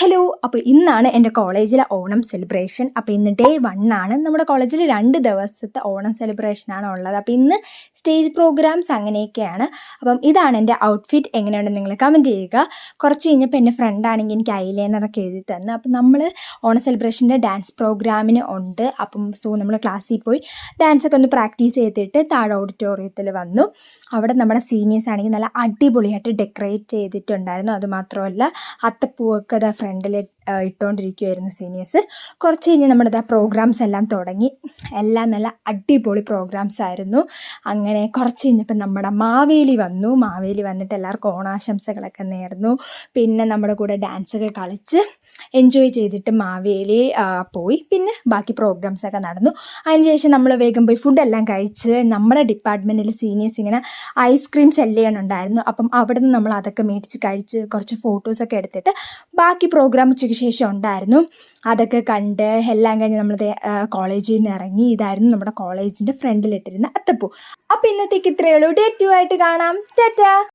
Hello. അപ്പോൾ ഇന്നാണ് എൻ്റെ കോളേജിലെ ഓണം സെലിബ്രേഷൻ. അപ്പോൾ ഇന്ന് ഡേ 1 ആണ്. നമ്മുടെ കോളേജിൽ 2 ദിവസത്തെ ഓണം സെലിബ്രേഷനാണ് ഉള്ളത്. അപ്പോൾ ഇന്ന് സ്റ്റേജ് പ്രോഗ്രാംസ് അങ്ങനെയൊക്കെയാണ്. അപ്പം ഇതാണ് എൻ്റെ ഔട്ട്ഫിറ്റ്. എങ്ങനെയുണ്ടെന്ന് നിങ്ങൾ കമൻറ്റ് ചെയ്യുക. കുറച്ച് കഴിഞ്ഞപ്പോൾ എൻ്റെ ഫ്രണ്ടാണെങ്കിൽ എനിക്ക് ഐലൈനറൊക്കെ എഴുതി തന്നു. അപ്പം നമ്മൾ ഓണം സെലിബ്രേഷൻ്റെ ഡാൻസ് പ്രോഗ്രാമിന് ഉണ്ട്. നമ്മൾ ക്ലാസ്സിൽ പോയി ഡാൻസൊക്കെ ഒന്ന് പ്രാക്ടീസ് ചെയ്തിട്ട് താഴെ ഓഡിറ്റോറിയത്തിൽ വന്നു. അവിടെ നമ്മുടെ സീനിയേഴ്സ് ആണെങ്കിൽ നല്ല അടിപൊളിയായിട്ട് ഡെക്കറേറ്റ് ചെയ്തിട്ടുണ്ടായിരുന്നു. അതുമാത്രമല്ല അത്തപ്പൂവൊക്കെ ഫ്രണ്ടിൽ ഇട്ടുകൊണ്ടിരിക്കുമായിരുന്നു സീനിയേഴ്സ്. കുറച്ച് കഴിഞ്ഞ് നമ്മുടെ പ്രോഗ്രാംസ് എല്ലാം തുടങ്ങി. എല്ലാം നല്ല അടിപൊളി പ്രോഗ്രാംസ് ആയിരുന്നു. അങ്ങനെ കുറച്ച് കഴിഞ്ഞപ്പോൾ നമ്മുടെ മാവേലി വന്നിട്ട് എല്ലാവർക്കും ഓണാശംസകളൊക്കെ നേർന്നു. പിന്നെ നമ്മുടെ കൂടെ ഡാൻസൊക്കെ കളിച്ച് എൻജോയ് ചെയ്തിട്ട് മാവേലി പോയി. പിന്നെ ബാക്കി പ്രോഗ്രാംസൊക്കെ നടന്നു. അതിനുശേഷം നമ്മൾ വേഗം പോയി ഫുഡെല്ലാം കഴിച്ച് നമ്മുടെ ഡിപ്പാർട്ട്മെൻറ്റിൽ സീനിയേഴ്സ് ഇങ്ങനെ ഐസ്ക്രീം സെല്ല് ചെയ്യണുണ്ടായിരുന്നു. അപ്പം അവിടെ നിന്ന് നമ്മൾ അതൊക്കെ മേടിച്ച് കഴിച്ച് കുറച്ച് ഫോട്ടോസൊക്കെ എടുത്തിട്ട് ബാക്കി പ്രോഗ്രാം ഉച്ചയ്ക്ക് ശേഷം ഉണ്ടായിരുന്നു. അതൊക്കെ കണ്ട് എല്ലാം കഴിഞ്ഞ് നമ്മൾ കോളേജിൽ നിന്ന് ഇറങ്ങി. ഇതായിരുന്നു നമ്മുടെ കോളേജിൻ്റെ ഫ്രണ്ടിലിട്ടിരുന്ന അത്തപ്പൂ. അപ്പോൾ ഇന്നത്തേക്ക് ഇത്രയേ ഉള്ളൂ. ഡേ 2 ആയിട്ട് കാണാം. ടാറ്റാ.